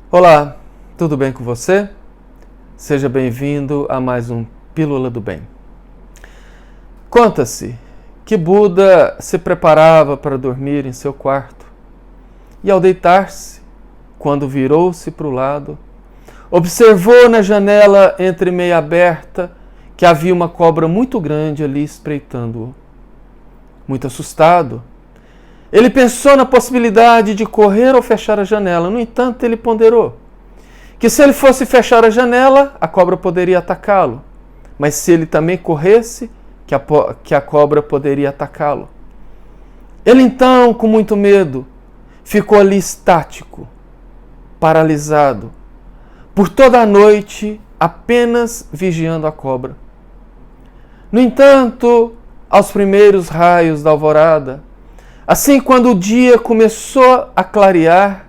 Olá, tudo bem com você? Seja bem-vindo a mais um Pílula do Bem. Conta-se que Buda se preparava para dormir em seu quarto e, ao deitar-se, quando virou-se para o lado, observou na janela entremeia aberta que havia uma cobra muito grande ali espreitando-o. Muito assustado, ele pensou na possibilidade de correr ou fechar a janela. No entanto, ele ponderou que se ele fosse fechar a janela, a cobra poderia atacá-lo. Mas se ele também corresse, que a cobra poderia atacá-lo. Ele então, com muito medo, ficou ali estático, paralisado, por toda a noite, apenas vigiando a cobra. No entanto, aos primeiros raios da alvorada, assim quando o dia começou a clarear,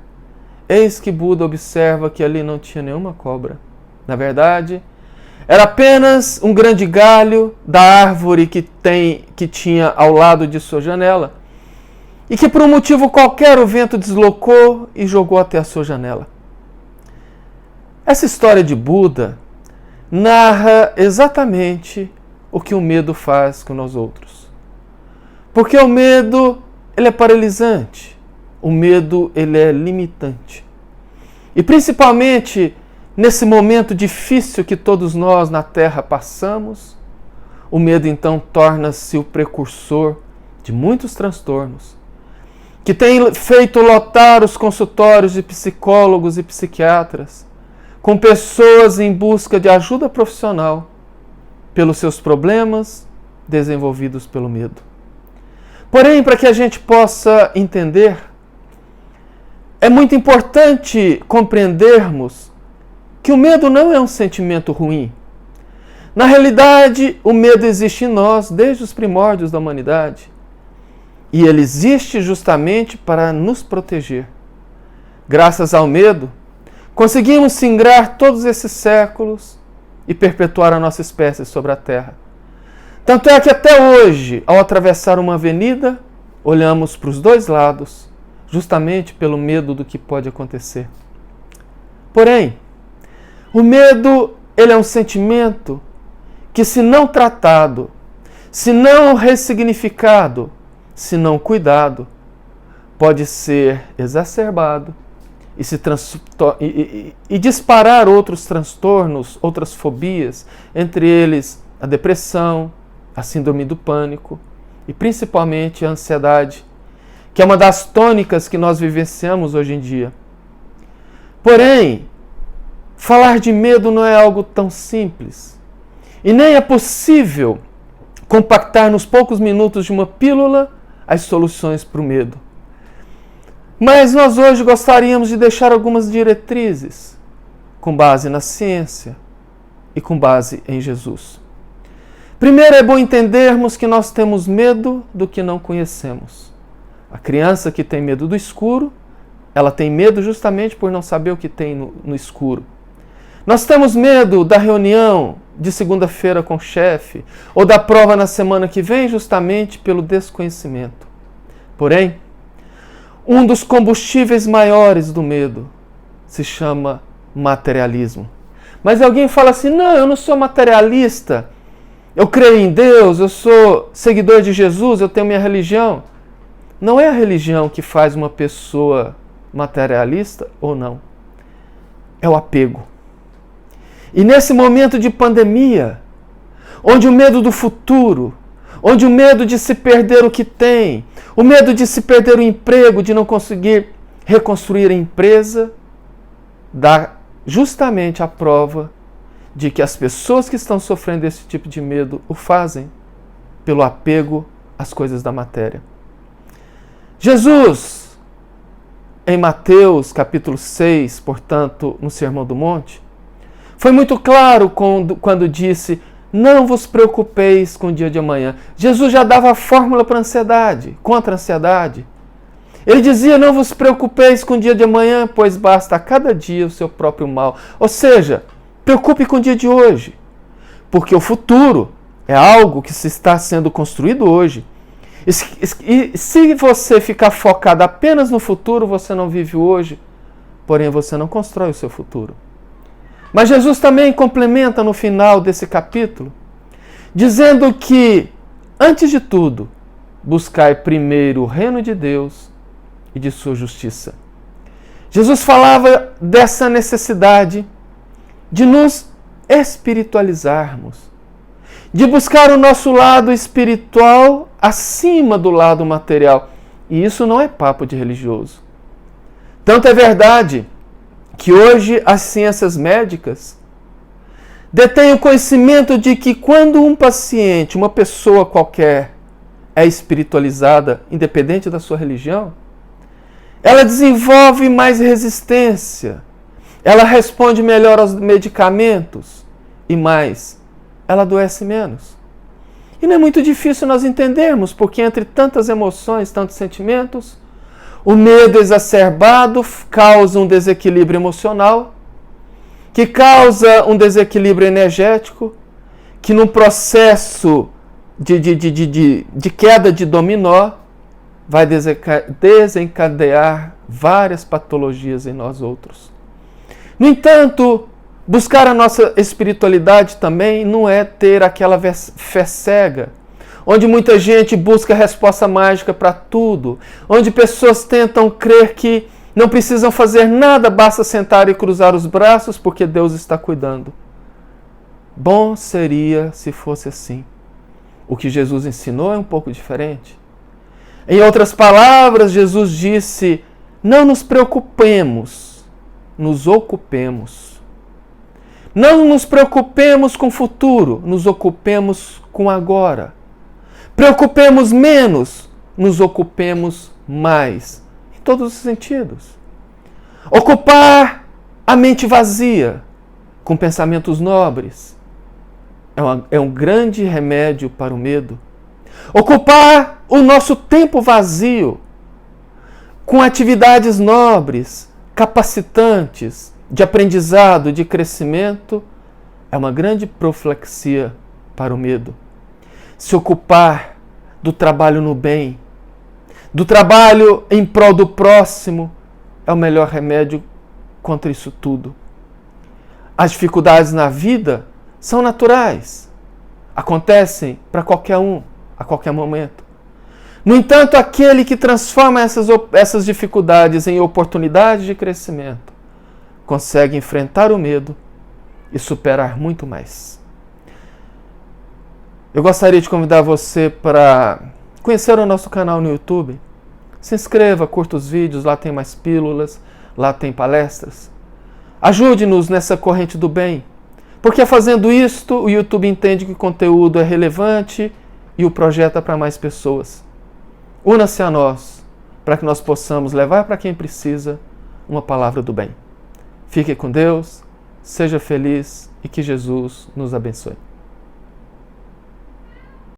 eis que Buda observa que ali não tinha nenhuma cobra. Na verdade, era apenas um grande galho da árvore que tinha ao lado de sua janela e que por um motivo qualquer o vento deslocou e jogou até a sua janela. Essa história de Buda narra exatamente o que o medo faz com nós outros. Porque o medo, ele é paralisante. O medo, ele é limitante. E principalmente nesse momento difícil que todos nós na Terra passamos, o medo então torna-se o precursor de muitos transtornos, que tem feito lotar os consultórios de psicólogos e psiquiatras, com pessoas em busca de ajuda profissional pelos seus problemas desenvolvidos pelo medo. Porém, para que a gente possa entender, é muito importante compreendermos que o medo não é um sentimento ruim. Na realidade, o medo existe em nós desde os primórdios da humanidade. E ele existe justamente para nos proteger. Graças ao medo, conseguimos singrar todos esses séculos e perpetuar a nossa espécie sobre a Terra. Tanto é que até hoje, ao atravessar uma avenida, olhamos para os dois lados, justamente pelo medo do que pode acontecer. Porém, o medo, ele é um sentimento que, se não tratado, se não ressignificado, se não cuidado, pode ser exacerbado e disparar outros transtornos, outras fobias, entre eles a depressão, a síndrome do pânico e principalmente a ansiedade, que é uma das tônicas que nós vivenciamos hoje em dia. Porém, falar de medo não é algo tão simples. E nem é possível compactar nos poucos minutos de uma pílula as soluções para o medo. Mas nós hoje gostaríamos de deixar algumas diretrizes com base na ciência e com base em Jesus. Primeiro, é bom entendermos que nós temos medo do que não conhecemos. A criança que tem medo do escuro, ela tem medo justamente por não saber o que tem no escuro. Nós temos medo da reunião de segunda-feira com o chefe ou da prova na semana que vem justamente pelo desconhecimento. Porém, um dos combustíveis maiores do medo se chama materialismo. Mas alguém fala assim, não, eu não sou materialista, eu creio em Deus, eu sou seguidor de Jesus, eu tenho minha religião. Não é a religião que faz uma pessoa materialista ou não. É o apego. E nesse momento de pandemia, onde o medo do futuro, onde o medo de se perder o que tem, o medo de se perder o emprego, de não conseguir reconstruir a empresa, dá justamente a prova de que as pessoas que estão sofrendo esse tipo de medo o fazem pelo apego às coisas da matéria. Jesus, em Mateus capítulo 6, portanto, no Sermão do Monte, foi muito claro quando disse, não vos preocupeis com o dia de amanhã. Jesus já dava a fórmula para a ansiedade, contra a ansiedade. Ele dizia, não vos preocupeis com o dia de amanhã, pois basta a cada dia o seu próprio mal. Ou seja, preocupe com o dia de hoje, porque o futuro é algo que se está sendo construído hoje. E se você ficar focado apenas no futuro, você não vive hoje, porém você não constrói o seu futuro. Mas Jesus também complementa no final desse capítulo, dizendo que, antes de tudo, buscai primeiro o reino de Deus e de sua justiça. Jesus falava dessa necessidade de nos espiritualizarmos, de buscar o nosso lado espiritual acima do lado material. E isso não é papo de religioso. Tanto é verdade que hoje as ciências médicas detêm o conhecimento de que quando um paciente, uma pessoa qualquer, é espiritualizada, independente da sua religião, ela desenvolve mais resistência, ela responde melhor aos medicamentos e mais, ela adoece menos. E não é muito difícil nós entendermos, porque entre tantas emoções, tantos sentimentos, o medo exacerbado causa um desequilíbrio emocional, que causa um desequilíbrio energético, que num processo de queda de dominó vai desencadear várias patologias em nós outros. No entanto, buscar a nossa espiritualidade também não é ter aquela fé cega, onde muita gente busca resposta mágica para tudo, onde pessoas tentam crer que não precisam fazer nada, basta sentar e cruzar os braços porque Deus está cuidando. Bom seria se fosse assim. O que Jesus ensinou é um pouco diferente. Em outras palavras, Jesus disse: não nos preocupemos, nos ocupemos. Não nos preocupemos com o futuro, nos ocupemos com agora. Preocupemos menos, nos ocupemos mais. Em todos os sentidos. Ocupar a mente vazia com pensamentos nobres é um grande remédio para o medo. Ocupar o nosso tempo vazio com atividades nobres, capacitantes, de aprendizado, de crescimento, é uma grande profilaxia para o medo. Se ocupar do trabalho no bem, do trabalho em prol do próximo, é o melhor remédio contra isso tudo. As dificuldades na vida são naturais, acontecem para qualquer um, a qualquer momento. No entanto, aquele que transforma essas dificuldades em oportunidades de crescimento, consegue enfrentar o medo e superar muito mais. Eu gostaria de convidar você para conhecer o nosso canal no YouTube. Se inscreva, curta os vídeos, lá tem mais pílulas, lá tem palestras. Ajude-nos nessa corrente do bem, porque fazendo isto, o YouTube entende que o conteúdo é relevante e o projeta para mais pessoas. Una-se a nós, para que nós possamos levar para quem precisa uma palavra do bem. Fique com Deus, seja feliz e que Jesus nos abençoe.